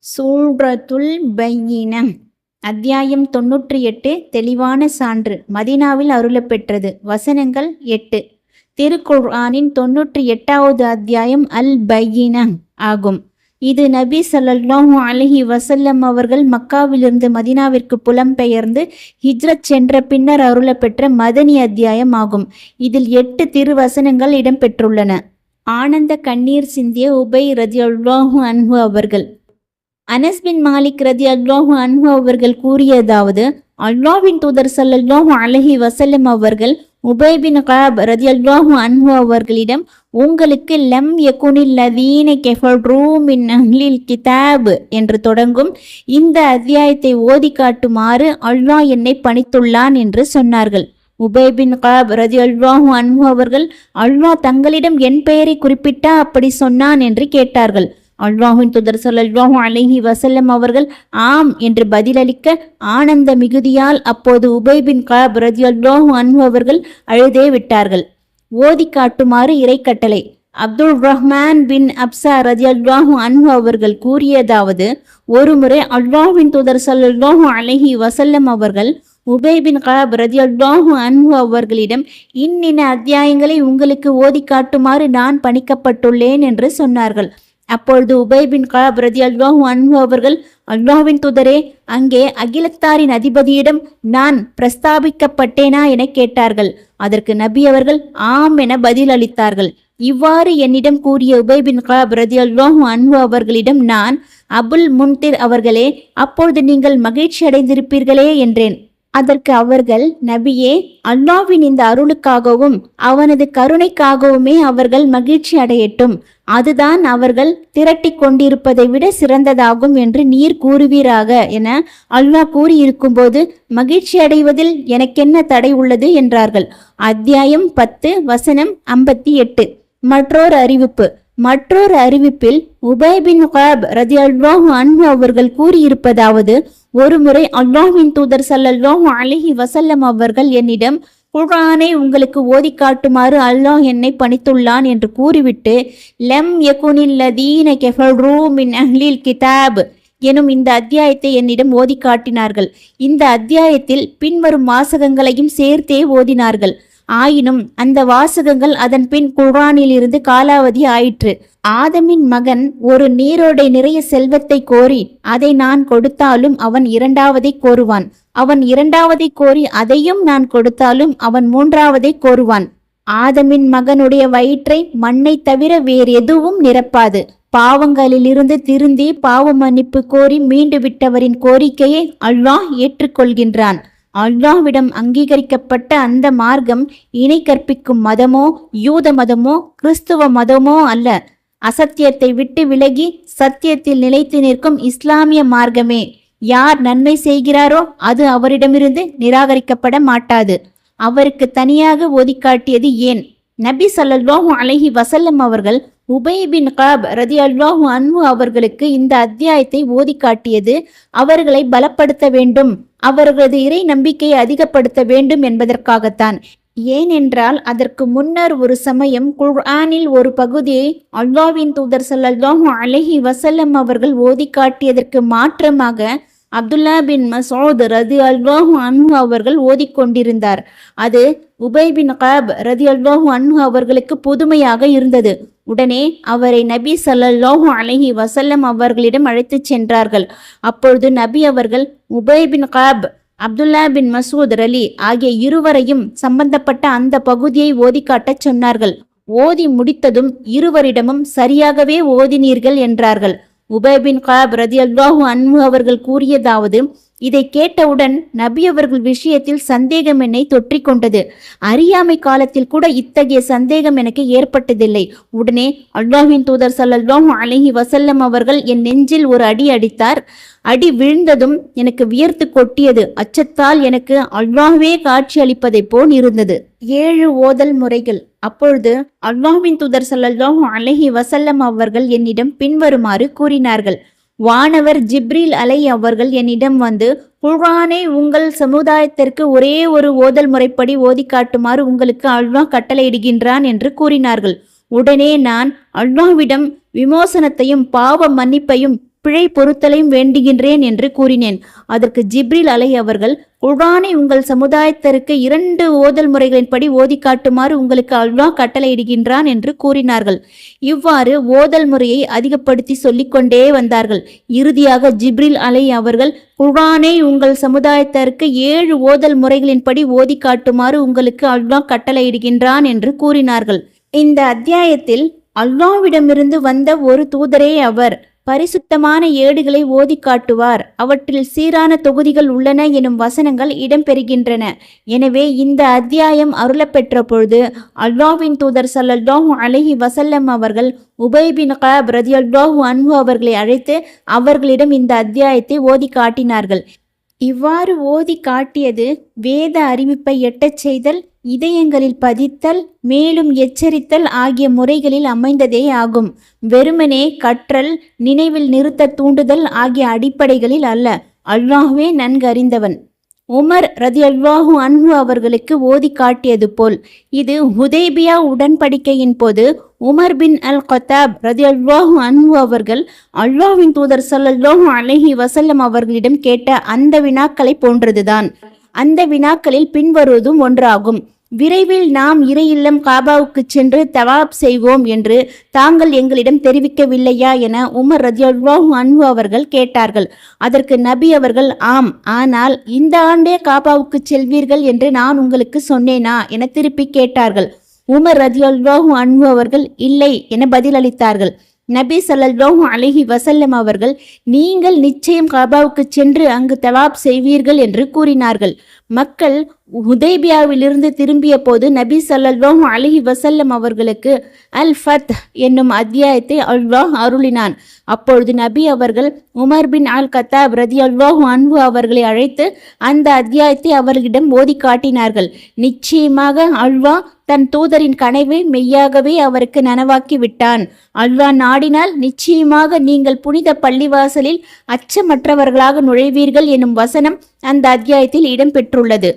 சூரத்துல் பையினா அத்தியாயம் 98 தெளிவான சான்று மதீனாவில் அருளப்பெற்றது. வசனங்கள் 8. திருக்குர்ஆனின் 98வது அத்தியாயம் அல் பையினா ஆகும். இது நபி ஸல்லல்லாஹு அலைஹி வஸல்லம் அவர்கள் மக்காவிலிருந்து மதீனாவிற்கு புலம்பெயர்ந்து ஹிஜ்ரத் சென்ற பின்னர் அருளப்பெற்ற மதனி அத்தியாயம் ஆகும். இதில் 8 திருவசனங்கள் இடம்பெற்றுள்ளன. ஆனந்த கண்ணீர் சிந்திய உபை ரலியல்லாஹு அன்ஹு அவர்கள். அனஸ் பின் மாலிக் ரலியல்லாஹு அன்ஹு அவர்கள் கூறியதாவது, அல்லாஹ்வின் தூதர் ஸல்லல்லாஹு அலைஹி வஸல்லம் அவர்கள் உபை பின் கஅப் ரலியல்லாஹு அன்ஹு அவர்களிடம், உங்களுக்கு லம் யகுனில் லதீன கஃபரு மின் அஹ்லில் கிதாப் என்று தொடங்கும் இந்த அத்தியாயத்தை ஓதி காட்டுமாறு அல்லாஹ் என்னை பணித்துள்ளான் என்று சொன்னார்கள். உபை பின் கஅப் ரலியல்லாஹு அன்ஹு அவர்கள், அல்லாஹ் தங்களிடம் என் பெயரை குறிப்பிட்டா அப்படி சொன்னான் என்று கேட்டார்கள். அல்லாஹ்வின் தூதர் ஸல்லல்லாஹு அலைஹி வஸல்லம் அவர்கள் ஆம் என்று பதிலளிக்க, ஆனந்த மிகுதியால் அப்போது உபை பின் கஅப் ரலியல்லாஹு அன்ஹு அவர்கள் அழுதே விட்டார்கள். ஓதி காட்டுமாறு இறைக்கட்டளை. அப்துல் ரஹ்மான் பின் அப்சா ரலியல்லாஹு அன்ஹு அவர்கள் கூறியதாவது, ஒருமுறை அல்லாஹ்வின் தூதர் ஸல்லல்லாஹு அலைஹி வஸல்லம் அவர்கள் உபை பின் கஅப் ரலியல்லாஹு அன்ஹு அவர்களிடம், இன்னின அத்தியாயங்களை உங்களுக்கு ஓதி காட்டுமாறு நான் பணிக்கப்பட்டுள்ளேன் என்று சொன்னார்கள். அப்பொழுது உபை பின் கஅப் ரலியல்லாஹு அன்ஹு அவர்கள், அல்லாஹ்வின் தூதரே, அங்கே அகிலத்தாரின் அதிபதியிடம் நான் பிரஸ்தாபிக்கப்பட்டேனா என கேட்டார்கள். அதற்கு நபி அவர்கள் ஆம் என பதில் அளித்தார்கள். இவ்வாறு என்னிடம் கூறிய உபை பின் கஅப் ரலியல்லாஹு அன்ஹு அவர்களிடம் நான், அபுல் முன்திர் அவர்களே, அப்பொழுது நீங்கள் மகிழ்ச்சி அடைந்திருப்பீர்களே என்றேன். அதற்கு அவர்கள், நபியே, அல்லாஹ்வின் இந்த அருளுக்காகவும் அவனது கருணைக்காகவுமே அவர்கள் மகிழ்ச்சி அடையட்டும். அதுதான் அவர்கள் திரட்டி கொண்டிருப்பதை விட சிறந்ததாகும் என்று நீர் கூறுவீராக என அல்லாஹ் கூறியிருக்கும்போது மகிழ்ச்சி அடைவதில் எனக்கென்ன தடை உள்ளது என்றார்கள். அத்தியாயம் 10 வசனம் 58. மற்றொரு அறிவிப்பில் உபை பின் கஅப் ரலியல்லாஹு அன்ஹு அவர்கள் கூறியிருப்பதாவது, ஒருமுறை அல்லாஹ்வின் தூதர் ஸல்லல்லாஹு அலைஹி வஸல்லம் அவர்கள் என்னிடம், குர்ஆனை உங்களுக்கு ஓதி காட்டுமாறு அல்லாஹ் என்னை பணித்துள்ளான் என்று கூறிவிட்டு, லம் யகுனில் லதீன கஃபரு மின் அஹ்லில் கிதாப் எனும் இந்த அத்தியாயத்தை என்னிடம் ஓதி காட்டினார்கள். இந்த அத்தியாயத்தில் பின்வரும் வாசகங்களையும் சேர்த்தே ஓதினார்கள். ஆயினும் அந்த வாசகங்கள் அதன் பின் குர்ஆனில் இருந்து காலாவதி ஆயிற்று. ஆதமின் மகன் ஒரு நீரோடை நிறைய செல்வத்தை கோரி அதை நான் கொடுத்தாலும் அவன் இரண்டாவதை கோருவான். அவன் இரண்டாவதை கோரி அதையும் நான் கொடுத்தாலும் அவன் மூன்றாவதை கோருவான். ஆதமின் மகனுடைய வயிற்றை மண்ணை தவிர வேறு எதுவும் நிரப்பாது. பாவங்களிலிருந்து திருந்தி பாவ மன்னிப்பு கோரி மீண்டு விட்டவரின் கோரிக்கையை அல்லாஹ் ஏற்றுக்கொள்கின்றான். அல்லாஹ்விடம் அங்கீகரிக்கப்பட்ட அந்த மார்க்கம் இணை கற்பிக்கும் மதமோ யூத மதமோ கிறிஸ்துவ மதமோ அல்ல. அசத்தியத்தை விட்டு விலகி சத்தியத்தில் நிலைத்து நிற்கும் இஸ்லாமிய மார்க்கமே. யார் நன்மை செய்கிறாரோ அது அவரிடமிருந்து நிராகரிக்கப்பட மாட்டாது. அவருக்கு தனியாக ஒதிக்காட்டியது ஏன்? நபி ஸல்லல்லாஹு அலைஹி வஸல்லம் அவர்கள் உபை பின் கஅப் ரலியல்லாஹு அன்ஹு அவர்களுக்கு இந்த அத்தியாயத்தை ஓதி காட்டியது அவர்களை பலப்படுத்த வேண்டும், அவர்களது இறை நம்பிக்கையை அதிகப்படுத்த வேண்டும் என்பதற்காகத்தான். ஏனென்றால் அதற்கு முன்னர் ஒரு சமயம் குர்ஆனில் ஒரு பகுதியை அல்லாஹ்வின் தூதர் ஸல்லல்லாஹு அலைஹி வஸல்லம் அவர்கள் ஓதி காட்டியதற்கு மாற்றமாக அப்துல்லா பின் மஸ்ஊத் ரலியல்லாஹு அன்ஹு அவர்கள் ஓதிக்கொண்டிருந்தார். அது உபை பின் கஅப் ரலியல்லாஹு அன்ஹு அவர்களுக்கு புதுமையாக இருந்தது. உடனே அவரை நபி ஸல்லல்லாஹு அலைஹி வஸல்லம் அவர்களிடம் அழைத்துச் சென்றார்கள். அப்பொழுது நபி அவர்கள் உபை பின் கஅப், அப்துல்லா பின் மஸ்ஊத் ரலி ஆகிய இருவரையும் சம்பந்தப்பட்ட அந்த பகுதியை ஓதி காட்டச் சொன்னார்கள். ஓதி முடித்ததும் இருவரிடமும் சரியாகவே ஓதினீர்கள் என்றார்கள். உபை பின் கஅப் ரலியல்லாஹு அன்ஹு அவர்கள் கூறியதாவது, இதை கேட்டவுடன் நபி அவர்கள் விஷயத்தில் சந்தேகம் என்னை தொற்றிக் கொண்டது. அறியாமை காலத்தில் கூட இத்தகைய சந்தேகம் எனக்கு ஏற்பட்டதில்லை. உடனே அல்லாஹ்வின் தூதர் ஸல்லல்லாஹு அலைஹி வஸல்லம் அவர்கள் என் நெஞ்சில் ஒரு அடி அடித்தார். அடி விழுந்ததும் எனக்கு வியர்த்து கொட்டியது. அச்சத்தால் எனக்கு அல்லாஹ்வே காட்சி அளிப்பதை போல் இருந்தது. 7 ஓதல் முறைகள். அப்பொழுது அல்லாஹ்வின் தூதர் ஸல்லல்லாஹு அலைஹி வஸல்லம் அவர்கள் என்னிடம் பின்வருமாறு கூறினார்கள். வானவர் ஜிப்ரீல் அலை அவர்கள் என்னிடம் வந்து, குர்ஆனை உங்கள் சமுதாயத்திற்கு ஒரே ஒரு ஓதல் முறைப்படி ஓதி காட்டுமாறு உங்களுக்கு அல்லாஹ் கட்டளையிடுகின்றான் என்று கூறினார்கள். உடனே நான் அல்லாஹ்விடம் விமோசனத்தையும் பாவ மன்னிப்பையும் பிழை பொறுத்தலையும் வேண்டுகின்றேன் என்று கூறினேன். அதற்கு ஜிப்ரில் அலை அவர்கள், குர்ஆனை உங்கள் சமுதாயத்திற்கு 2 ஓதல் முறைகளின்படி ஓதி காட்டுமாறு உங்களுக்கு அல்லாஹ் கட்டளையிடுகின்றான் என்று கூறினார்கள். இவ்வாறு ஓதல் முறையை அதிகப்படுத்தி சொல்லிக்கொண்டே வந்தார்கள். இறுதியாக ஜிப்ரில் அலை அவர்கள், குர்ஆனை உங்கள் சமுதாயத்திற்கு 7 ஓதல் முறைகளின்படி ஓதி காட்டுமாறு உங்களுக்கு அல்லாஹ் கட்டளையிடுகின்றான் என்று கூறினார்கள். இந்த அத்தியாயத்தில் அல்லாஹ்விடமிருந்து வந்த ஒரு தூதரே அவர். பரிசுத்தமான ஏடுகளை ஓதி காட்டுவார். அவற்றில் சீரான தொகுதிகள் உள்ளன எனும் வசனங்கள் இடம்பெறுகின்றன. எனவே இந்த அத்தியாயம் அருளப்பெற்ற பொழுது அல்லாஹ்வின் தூதர் ஸல்லல்லாஹு அலைஹி வஸல்லம் அவர்கள் உபை பின் கஅப் ரலியல்லாஹு அன்ஹு அவர்களை அழைத்து அவர்களிடம் இந்த அத்தியாயத்தை ஓதி காட்டினார்கள். இவ்வாறு ஓதி காட்டியது வேத அறிவிப்பை எட்டச் செய்தல், இதயங்களில் பதித்தல், மேலும் எச்சரித்தல் ஆகிய முறைகளில் அமைந்ததே ஆகும். வெறுமனே கற்றல், நினைவில் நிறுத்த தூண்டுதல் ஆகிய அடிப்படைகளில் அல்ல. அல்லாஹ்வே நன்கறிந்தவன். உமர் ரலியல்லாஹு அன்ஹு அவர்களுக்கு ஓதி காட்டியது போல் இது ஹுதைபியா உடன்படிக்கையின் போது உமர் பின் அல் கத்தாப் ரலியல்லாஹு அன்ஹு அவர்கள் அல்லாஹ்வின் தூதர் ஸல்லல்லாஹு அலைஹி வஸல்லம் அவர்களிடம் கேட்ட அந்த வினாக்களை போன்றதுதான். அந்த வினாக்களில் பின்வருவதும் ஒன்றாகும். விரைவில் நாம் இறை இல்லம் காபாவுக்கு சென்று தவாப் செய்வோம் என்று தாங்கள் எங்களிடம் தெரிவிக்கவில்லையா என உமர் ரலியல்லாஹு அன்ஹு அவர்கள் கேட்டார்கள். அதற்கு நபி அவர்கள், ஆம், ஆனால் இந்த ஆண்டே காபாவுக்கு செல்வீர்கள் என்று நான் உங்களுக்கு சொன்னேனா என திருப்பி கேட்டார்கள். உமர் ரலியல்லாஹு அன்ஹு அவர்கள் இல்லை என பதிலளித்தார்கள். நபி ஸல்லல்லாஹு அலைஹி வஸல்லம் அவர்கள், நீங்கள் நிச்சயம் காபாவுக்கு சென்று அங்கு தவாப் செய்வீர்கள் என்று கூறினார்கள். மக்கள் ஹுதைபியாவிலிருந்து திரும்பிய போது நபி ஸல்லல்லாஹு அலைஹி வஸல்லம் அவர்களுக்கு அல் ஃபத் என்னும் அத்தியாயத்தை அல்லாஹ் அருளினான். அப்பொழுது நபி அவர்கள் உமர் பின் அல் கத்தாப் ரலியல்லாஹு அன்ஹு அவர்களை அழைத்து அந்த அத்தியாயத்தை அவர்களிடம் ஓதி காட்டினார்கள். நிச்சயமாக அல்லாஹ் தன் தூதரின் கனவை மெய்யாகவே அவருக்கு நனவாக்கி விட்டான். அல்லாஹ் நாடினால் நிச்சயமாக நீங்கள் புனித பள்ளிவாசலில் அச்சமற்றவர்களாக நுழைவீர்கள் எனும் வசனம் அந்த அத்தியாயத்தில் இடம்பெற்றுள்ளது.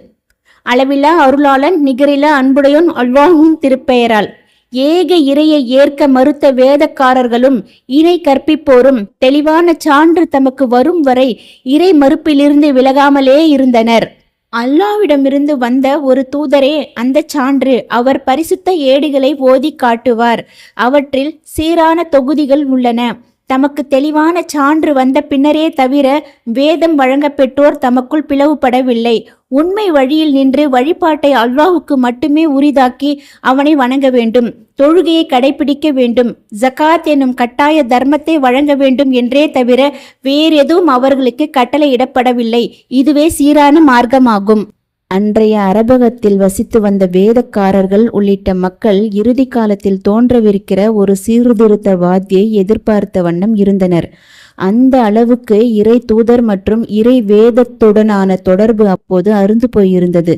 அளவில்லா அருளாளன், நிகரில்லா அன்புடையோன் அல்லாஹ்வின் திருப்பெயரால். ஏக இறையை ஏற்க மறுத்த வேதக்காரர்களும் இணை கற்பிப்போரும் தெளிவான சான்று தமக்கு வரும் வரை இறை மறுப்பிலிருந்து விலகாமலே இருந்தனர். அல்லாஹ்விடமிருந்து வந்த ஒரு தூதரே அந்த சான்று. அவர் பரிசுத்த ஏடுகளை ஓதி காட்டுவார். அவற்றில் சீரான தொகுதிகள் உள்ளன. தமக்கு தெளிவான சான்று வந்த பின்னரே தவிர வேதம் வழங்க பெற்றோர் தமக்குள் பிளவுபடவில்லை. உண்மை வழியில் நின்று வழிபாட்டை அல்லாஹுக்கு மட்டுமே உரிதாக்கி அவனை வணங்க வேண்டும். தொழுகையை கடைபிடிக்க வேண்டும். ஜகாத் என்னும் கட்டாய தர்மத்தை வழங்க வேண்டும் என்றே தவிர வேறெதுவும் அவர்களுக்கு கட்டளையிடப்படவில்லை. இதுவே சீரான மார்க்கமாகும். அன்றைய அரபகத்தில் வசித்து வந்த வேதக்காரர்கள் உள்ளிட்ட மக்கள் இறுதி காலத்தில் தோன்றவிருக்கிற ஒரு சீர்திருத்தவாதியை எதிர்பார்த்த வண்ணம் இருந்தனர். அந்த அளவுக்கு இறை தூதர் மற்றும் இறை வேதத்துடனான தொடர்பு அப்போது அருந்து போயிருந்தது.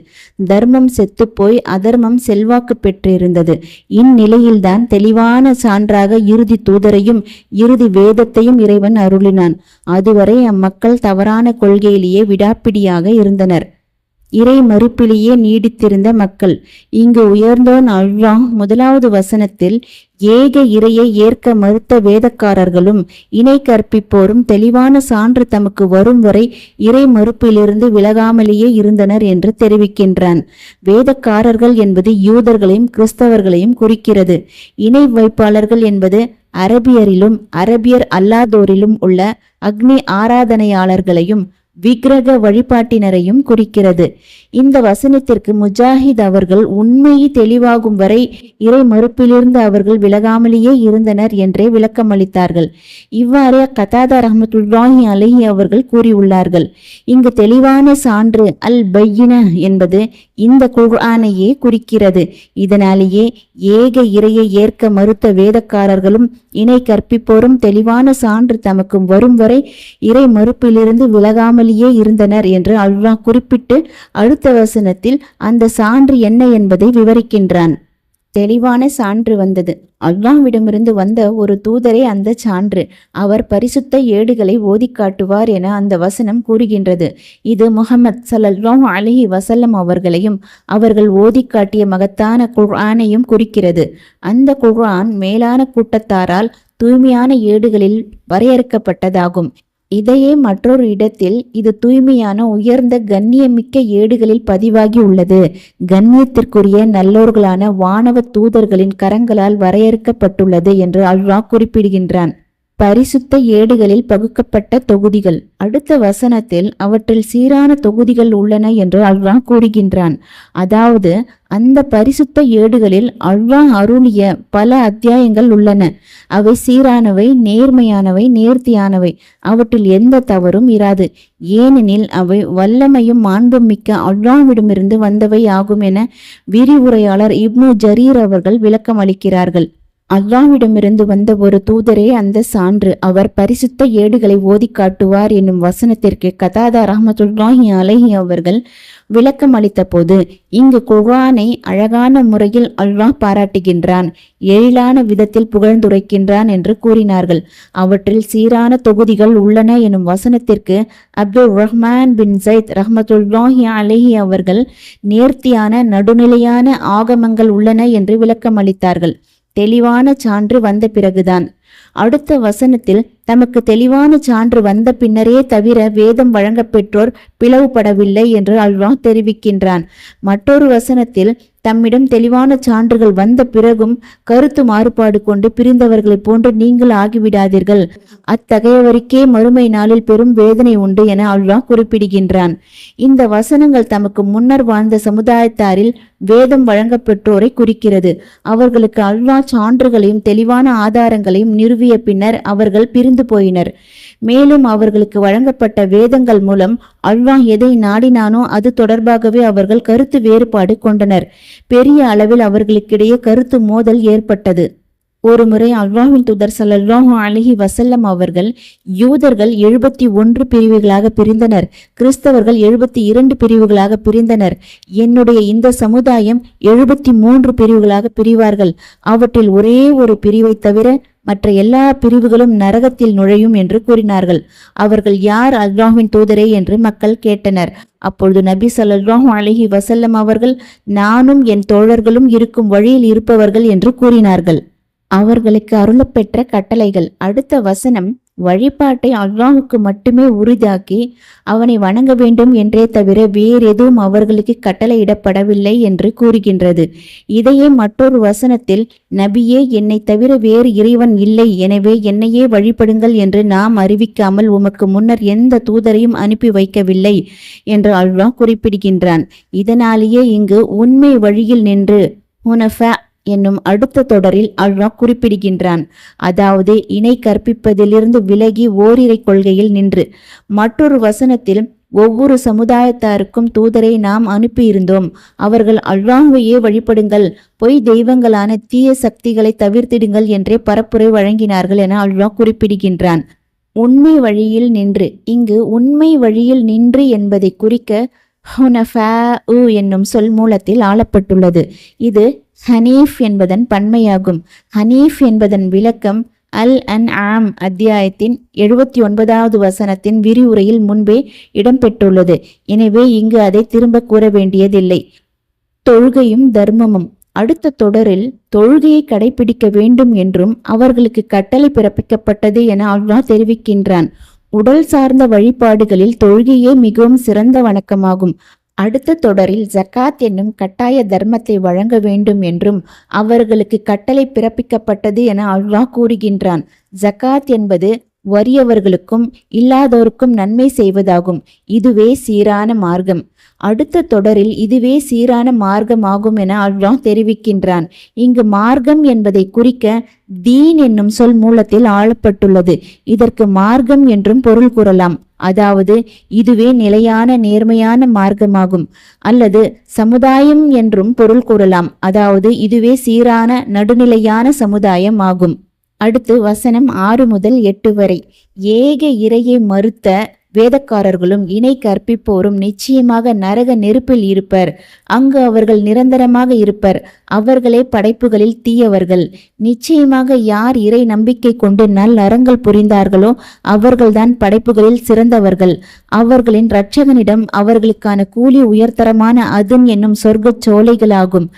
தர்மம் செத்துப்போய் அதர்மம் செல்வாக்கு பெற்றிருந்தது. இந்நிலையில்தான் தெளிவான சான்றாக இறுதி தூதரையும் இறுதி வேதத்தையும் இறைவன் அருளினான். அதுவரை அம்மக்கள் தவறான கொள்கையிலேயே விடாப்பிடியாக இருந்தனர். இறை மறுப்பிலேயே நீடித்திருந்த மக்கள். இங்கு உயர்ந்தோன் அல்லாஹ் முதலாவது வசனத்தில் ஏக இறையை ஏற்க மறுத்த வேதக்காரர்களும் இணை கற்பிப்போரும் தெளிவான சான்று தமக்கு வரும் வரை இறை மறுப்பிலிருந்து விலகாமலேயே இருந்தனர் என்று தெரிவிக்கின்றான். வேதக்காரர்கள் என்பது யூதர்களையும் கிறிஸ்தவர்களையும் குறிக்கிறது. இணை வைப்பாளர்கள் என்பது அரபியரிலும் அரபியர் அல்லாதோரிலும் உள்ள அக்னி ஆராதனையாளர்களையும் விக்கிரக வழிபாட்டினரையும் குறிக்கிறது. இந்த வசனத்திற்கு முஜாஹித் அவர்கள் உண்மையை தெளிவாகும் வரை இறை மறுப்பிலிருந்து அவர்கள் விலகாமலேயே இருந்தனர் என்றே விளக்கமளித்தார்கள். இவ்வாறு கதாதா ரஹ்மத்துல்லாஹி அலைஹி அவர்கள் கூறியுள்ளார்கள். இங்கு தெளிவான சான்று அல் பையின என்பது இந்த குர்ஆனையே குறிக்கிறது. இதனாலேயே ஏக இறையை ஏற்க மறுத்த வேதக்காரர்களும் இணை கற்பிப்போரும் தெளிவான சான்று தமக்கு வரும் வரை இறை மறுப்பிலிருந்து விலகாமலேயே இருந்தனர் என்று அல்லாஹ் குறிப்பிட்டு அடுத்த வசனத்தில் அந்த சான்று என்ன என்பதை விவரிக்கின்றான். தெளிவான சான்று வந்தது. அல்லாஹ்விடமிருந்து வந்த ஒரு தூதரே அந்த சான்று. அவர் பரிசுத்த ஏடுகளை ஓதி காட்டுவார் என அந்த வசனம் கூறுகின்றது. இது முஹம்மது ஸல்லல்லாஹு அலைஹி வஸல்லம் அவர்களையும் அவர்கள் ஓதி காட்டிய மகத்தான குர்ஆனையும் குறிக்கிறது. அந்த குர்ஆன் மேலான கூட்டத்தாரால் தூய்மையான ஏடுகளில் வரையறுக்கப்பட்டதாகும். இதையே மற்றொரு இடத்தில் இது தூய்மையான உயர்ந்த கண்ணியமிக்க ஏடுகளில் பதிவாகி உள்ளது. கண்ணியத்திற்குரிய நல்லோர்களான வானவ தூதர்களின் கரங்களால் வரையறுக்கப்பட்டுள்ளது என்று அல்லாஹ் குறிப்பிடுகின்றான். பரிசுத்த ஏடுகளில் பகுக்கப்பட்ட தொகுதிகள். அடுத்த வசனத்தில் அவற்றில் சீரான தொகுதிகள் உள்ளன என்று அல்லாஹ் கூறுகின்றான். அதாவது அந்த பரிசுத்த ஏடுகளில் அல்லாஹ் அருளிய பல அத்தியாயங்கள் உள்ளன. அவை சீரானவை, நேர்மையானவை, நேர்த்தியானவை. அவற்றில் எந்த தவறும் இராது. ஏனெனில் அவை வல்லமையும் மாண்பும் மிக்க அல்லாஹ்விடமிருந்து வந்தவை ஆகும் என விரிவுரையாளர் இப்னு ஜரீர் அவர்கள் விளக்கம் அளிக்கிறார்கள். அல்லாஹ்விடமிருந்து வந்த ஒரு தூதரே அந்த சான்று. அவர் பரிசுத்த ஏடுகளை ஓதி காட்டுவார் என்னும் வசனத்திற்கு கதாதா ரஹ்மத்துல்லாஹி அலைஹி அவர்கள் விளக்கம் அளித்த போது, இங்கு குர்ஆனை அழகான முறையில் அல்லாஹ் பாராட்டுகின்றான், எழிலான விதத்தில் புகழ்ந்துரைக்கின்றான் என்று கூறினார்கள். அவற்றில் சீரான தொகுதிகள் உள்ளன எனும் வசனத்திற்கு அப்துல் ரஹ்மான் பின் ஜைத் ரஹ்மத்துல்லாஹி அலைஹி அவர்கள் நேர்த்தியான நடுநிலையான ஆகமங்கள் உள்ளன என்று விளக்கம் அளித்தார்கள். தெளிவான சான்று வந்த பிறகுதான். அடுத்த வசனத்தில் தமக்கு தெளிவான சான்று வந்த பின்னரே தவிர வேதம் வழங்கப்பெற்றோர் பிளவுபடவில்லை என்று அல்லாஹ் தெரிவிக்கின்றான். மற்றொரு வசனத்தில் தம்மிடம் தெளிவான சான்றுகள் வந்த பிறகும் கருத்து மாறுபாடு கொண்டு பிரிந்தவர்களைப் போன்று நீங்கள் ஆகிவிடாதீர்கள், அத்தகையவருக்கே மறுமை நாளில் பெரும் வேதனை உண்டு என அல்லாஹ் குறிப்பிடுகின்றான். இந்த வசனங்கள் தமக்கு முன்னர் வாழ்ந்த சமுதாயத்தாரில் வேதம் வழங்கப்பெற்றோரை குறிக்கிறது. அவர்களுக்கு அல்லாஹ் சான்றுகளையும் தெளிவான ஆதாரங்களையும் நிறுவிய பின்னர் அவர்கள் பிரிந்து போயினர். மேலும் அவர்களுக்கு வழங்கப்பட்ட வேதங்கள் மூலம் அல்லாஹ் எதை நாடினானோ அது தொடர்பாகவே அவர்கள் கருத்து வேறுபாடு கொண்டனர். பெரிய அளவில் அவர்களுக்கிடையே கருத்து மோதல் ஏற்பட்டது. ஒருமுறை அல்லாஹ்வின் தூதர் ஸல்லல்லாஹு அலைஹி வஸல்லம் அவர்கள் யூதர்கள் 71 பிரிவுகளாக பிரிந்தனர், கிறிஸ்தவர்கள் 72 பிரிவுகளாக பிரிந்தனர். என்னுடைய இந்த சமுதாயம் 73 பிரிவுகளாக பிரிவார்கள். அவற்றில் ஒரே ஒரு பிரிவை தவிர மற்ற எல்லா பிரிவுகளும் நரகத்தில் நுழையும் என்று கூறினார்கள். அவர்கள் யார் அல்லாஹ்வின் தூதரே என்று மக்கள் கேட்டனர். அப்பொழுது நபி ஸல்லல்லாஹு அலைஹி வஸல்லம் அவர்கள், நானும் என் தோழர்களும் இருக்கும் வழியில் இருப்பவர்கள் என்று கூறினார்கள். அவர்களுக்கு அருளப்பெற்ற கட்டளைகள். அடுத்த வசனம் வழிபாட்டை அல்லாஹுக்கு மட்டுமே உரிதாக்கி அவனை வணங்க வேண்டும் என்றே தவிர வேறெதுவும் அவர்களுக்கு கட்டளையிடப்படவில்லை என்று கூறுகின்றது. இதையே மற்றொரு வசனத்தில், நபியே, என்னை தவிர வேறு இறைவன் இல்லை, எனவே என்னையே வழிபடுங்கள் என்று நாம் அறிவிக்காமல் உமக்கு முன்னர் எந்த தூதரையும் அனுப்பி வைக்கவில்லை என்று அல்லாஹ் குறிப்பிடுகின்றான். இதனாலேயே இங்கு உண்மை வழியில் நின்று ஹுனஃபா என்னும் அடுத்த தொடரில் அல்லாஹ் குறிப்பிடுகின்றான். அதாவது இணை கற்பிப்பதிலிருந்து விலகி ஓரிரை கொள்கையில் நின்று. மற்றொரு வசனத்தில், ஒவ்வொரு சமுதாயத்தாருக்கும் தூதரை நாம் அனுப்பியிருந்தோம், அவர்கள் அல்லாஹ்வையே வழிபடுங்கள், பொய் தெய்வங்களான தீய சக்திகளை தவிர்த்திடுங்கள் என்றே பரப்புரை வழங்கினார்கள் என அல்லாஹ் குறிப்பிடுகின்றான். உண்மை வழியில் நின்று. இங்கு உண்மை வழியில் நின்று என்பதை குறிக்க ஹுனஃபா என்னும் சொல் மூலத்தில் ஆளப்பட்டுள்ளது. இது ஹனீஃப் என்பதன் பன்மையாகும். ஹனீஃப் என்பதன் விளக்கம் அல்-அன்ஆம் அத்தியாயத்தின் 79வது வசனத்தின் விரிவுரையில் முன்பே இடம்பெற்றுள்ளது. எனவே இங்கு அதை திரும்ப கூற வேண்டியதில்லை. தொழுகையும் தர்மமும். அடுத்த தொடரில் தொழுகையை கடைபிடிக்க வேண்டும் என்றும் அவர்களுக்கு கட்டளை பிறப்பிக்கப்பட்டது என அல்லாஹ் தெரிவிக்கின்றான். உடல் சார்ந்த வழிபாடுகளில் தொழுகையே மிகவும் சிறந்த வணக்கமாகும். அடுத்த தொடரில் ஜகாத் என்னும் கட்டாய தர்மத்தை வழங்க வேண்டும் என்றும் அவர்களுக்கு கட்டளை பிறப்பிக்கப்பட்டது என அல்லாஹ் கூறுகின்றான். ஜகாத் என்பது வறியவர்களுக்கும் இல்லாதோருக்கும் நன்மை செய்வதாகும். இதுவே சீரான மார்க்கம். அடுத்த தொடரில் இதுவே சீரான மார்க்கமாகும் என அல்லாஹ் தெரிவிக்கின்றான். இங்கு மார்க்கம் என்பதை குறிக்க தீன் என்னும் சொல் மூலத்தில் ஆளப்பட்டுள்ளது. இதற்கு மார்க்கம் என்றும் பொருள் கூறலாம். அதாவது இதுவே நிலையான நேர்மையான மார்க்கமாகும். அல்லது சமுதாயம் என்றும் பொருள் கூறலாம். அதாவது இதுவே சீரான நடுநிலையான சமுதாயம் ஆகும். அடுத்து வசனம் 6 முதல் 8 வரை. ஏக இறையை மறுத்த வேதக்காரர்களும் இணை கற்பிப்போரும் நிச்சயமாக நரக நெருப்பில் இருப்பர். அங்கு அவர்கள் நிரந்தரமாக இருப்பர். அவர்களே படைப்புகளில் தீயவர்கள். நிச்சயமாக யார் இறை நம்பிக்கை கொண்டு நல்லறங்கள் புரிந்தார்களோ அவர்கள்தான் படைப்புகளில் சிறந்தவர்கள். அவர்களின் இரட்சகனிடம் அவர்களுக்கான கூலி உயர்தரமான அதன் என்னும் சொர்க்கச் சோலைகளாகும்.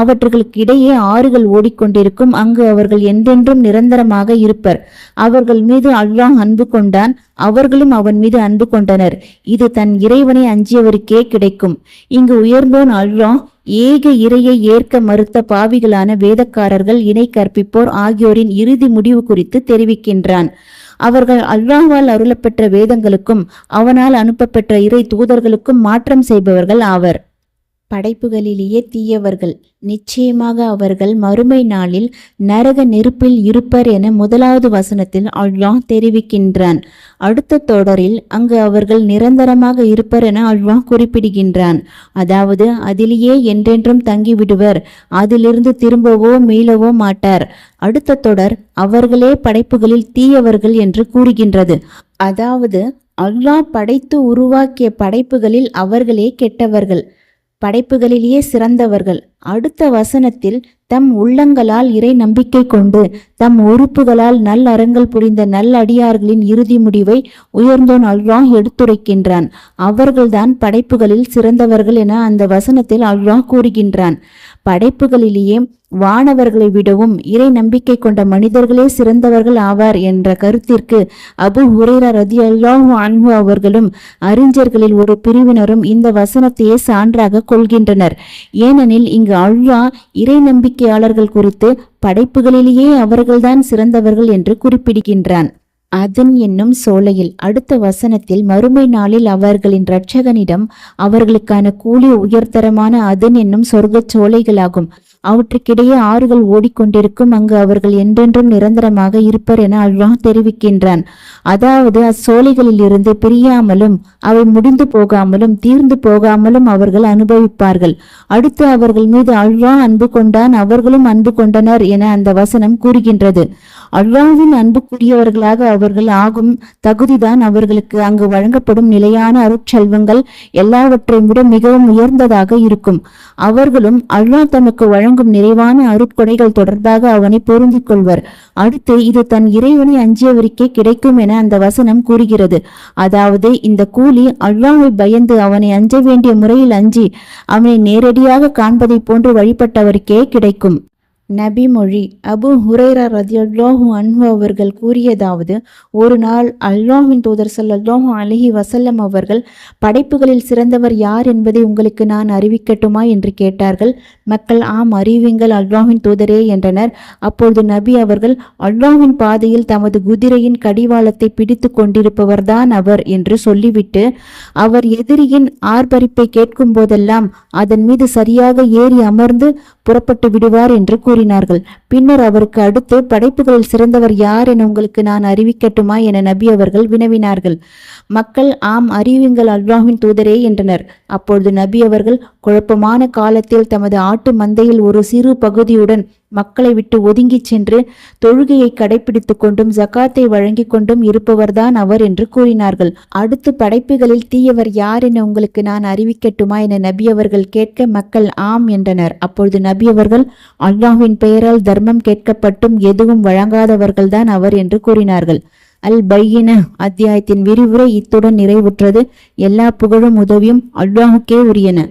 அவற்றுக்கிடையே ஆறுகள் ஓடிக்கொண்டிருக்கும். அங்கு அவர்கள் என்றென்றும் நிரந்தரமாக இருப்பர். அவர்கள் மீது அல்லாஹ் அன்பு கொண்டான். அவர்களும் அவன் மீது அன்பு கொண்டனர். இது தன் இறைவனை அஞ்சியவருக்கே கிடைக்கும். இங்கு உயர்ந்தோன் அல்லாஹ் ஏக இறையை ஏற்க மறுத்த பாவிகளான வேதக்காரர்கள் இணை கற்பிப்போர் ஆகியோரின் இறுதி முடிவு குறித்து தெரிவிக்கின்றான். அவர்கள் அல்லாஹ்வால் அருளப்பெற்ற வேதங்களுக்கும் அவனால் அனுப்பப்பெற்ற இறை தூதர்களுக்கும் மாற்றம் செய்பவர்கள் ஆவர். படைப்புகளிலேயே தீயவர்கள். நிச்சயமாக அவர்கள் மறுமை நாளில் நரக நெருப்பில் இருப்பர் என முதலாவது வசனத்தில் அல்லாஹ் தெரிவிக்கின்றான். அடுத்த தொடரில் அங்கு அவர்கள் நிரந்தரமாக இருப்பர் என அல்லாஹ் குறிப்பிடுகின்றான். அதாவது அதிலேயே என்றென்றும் தங்கிவிடுவர். அதிலிருந்து திரும்பவோ மீளவோ மாட்டார். அடுத்த தொடர் அவர்களே படைப்புகளில் தீயவர்கள் என்று கூறுகின்றது. அதாவது அல்லாஹ் படைத்து உருவாக்கிய படைப்புகளில் அவர்களே கெட்டவர்கள், படைப்புகளிலேயே சிறந்தவர்கள். அடுத்த வசனத்தில் தம் உள்ளங்களால் இறை நம்பிக்கை கொண்டு தம் உறுப்புகளால் நல்லறங்கள் புரிந்த நல்லடியார்களின் இறுதி முடிவை உயர்ந்தோன் அல்லாஹ் எடுத்துரைக்கின்றான். அவர்கள்தான் படைப்புகளில் சிறந்தவர்கள் என அந்த வசனத்தில் அல்லாஹ் கூறுகின்றான். படைப்புகளிலேயே வானவர்களை விடவும் இறை நம்பிக்கை கொண்ட மனிதர்களே சிறந்தவர்கள் ஆவார் என்ற கருத்திற்கு அபு ஹுரைரா ரலியல்லாஹு அன்ஹு அவர்களும் அறிஞர்களில் ஒரு பிரிவினரும் இந்த வசனத்தையே சான்றாக கொள்கின்றனர். ஏனெனில் இங்கு அல்லாஹ் இறை நம்பிக்கையாளர்கள் குறித்து படைப்புகளிலேயே அவர்கள்தான் சிறந்தவர்கள் என்று குறிப்பிடுகின்றான். அதன் என்னும் சோலையில் அடுத்த வசனத்தில் மறுமை நாளில் அவர்களின் இரட்சகனிடம் அவர்களுக்கான கூலி உயர்தரமான அதன் என்னும் சொர்க்கச் சோலைகளாகும். அவற்றுக்கிடையே ஆறுகள் ஓடிக்கொண்டிருக்கும். அங்கு அவர்கள் என்றென்றும் நிரந்தரமாக இருப்பர் என அல்லாஹ் தெரிவிக்கின்றான். அதாவது அச்சோலைகளில் இருந்து பிரியாமலும் அவை முடிந்து போகாமலும் தீர்ந்து போகாமலும் அவர்கள் அனுபவிப்பார்கள். அடுத்து அவர்கள் மீது அல்லாஹ் அன்பு கொண்டான். அவர்களும் அன்பு கொண்டனர் என அந்த வசனம் கூறுகின்றது. அல்லாஹ்வின் அன்புக்குரியவர்களாக அவர்கள் ஆகும் தகுதிதான் அவர்களுக்கு அங்கு வழங்கப்படும் நிலையான அருட்செல்வங்கள் எல்லாவற்றையும் விட மிகவும் உயர்ந்ததாக இருக்கும். அவர்களும் அல்லாஹ் தமக்கு வழங்கும் நிறைவான அருட்கொடைகள் தொடர்பாக அவனை பொருந்திக் கொள்வர். அடுத்து இது தன் இறைவனை அஞ்சியவருக்கே கிடைக்கும் என அந்த வசனம் கூறுகிறது. அதாவது இந்த கூலி அல்லாஹ்வை பயந்து அவனை அஞ்ச வேண்டிய முறையில் அஞ்சி அவனை நேரடியாக காண்பதை போன்று வழிபட்டவருக்கே கிடைக்கும். நபி மொழி. அபு ஹுரைரா ரலியல்லாஹு அன்ஹு அவர்கள் கூறியதாவது, ஒரு நாள் அல்லாஹ்வின் தூதர் ஸல்லல்லாஹு அலைஹி வஸல்லம் அவர்கள் படைப்புகளில் சிறந்தவர் யார் என்பதை உங்களுக்கு நான் அறிவிக்கட்டுமா என்று கேட்டார்கள். மக்கள் ஆம் அறிவிங்கள் அல்லாஹ்வின் தூதரே என்றனர். அப்பொழுது நபி அவர்கள் அல்லாஹ்வின் பாதையில் தமது குதிரையின் கடிவாளத்தை பிடித்து கொண்டிருப்பவர்தான் அவர் என்று சொல்லிவிட்டு அவர் எதிரியின் ஆர்ப்பரிப்பை கேட்கும் போதெல்லாம் அதன் மீது சரியாக ஏறி அமர்ந்து புறப்பட்டு விடுவார் என்று கூறினார்கள். பின்னர் அவருக்கு அடுத்து படைப்புகளில் சிறந்தவர் யார் என உங்களுக்கு நான் அறிவிக்கட்டுமா என நபி அவர்கள் வினவினார்கள். மக்கள் ஆம் அறிவிங்கள் அல்லாஹ்வின் தூதரே என்றனர். அப்பொழுது நபி அவர்கள் குழப்பமான காலத்தில் தமது ஆட்டு மந்தையில் ஒரு சிறு பகுதியுடன் மக்களை விட்டு ஒதுங்கி சென்று தொழுகையை கடைபிடித்து கொண்டும் ஜகாத்தை வழங்கி கொண்டும் இருப்பவர்தான் அவர் என்று கூறினார்கள். அடுத்து படைப்புகளில் தீயவர் யார் என உங்களுக்கு நான் அறிவிக்கட்டுமா என நபி அவர்கள் கேட்க மக்கள் ஆம் என்றனர். அப்பொழுது நபி அவர்கள் அல்லாஹ்வின் பெயரால் தர்மம் கேட்கப்பட்டும் எதுவும் வழங்காதவர்கள்தான் அவர் என்று கூறினார்கள். அல் பையின அத்தியாயத்தின் விரிவுரை இத்துடன் நிறைவுற்றது. எல்லா புகழும் உதவியும் அல்லாஹுக்கே உரியன.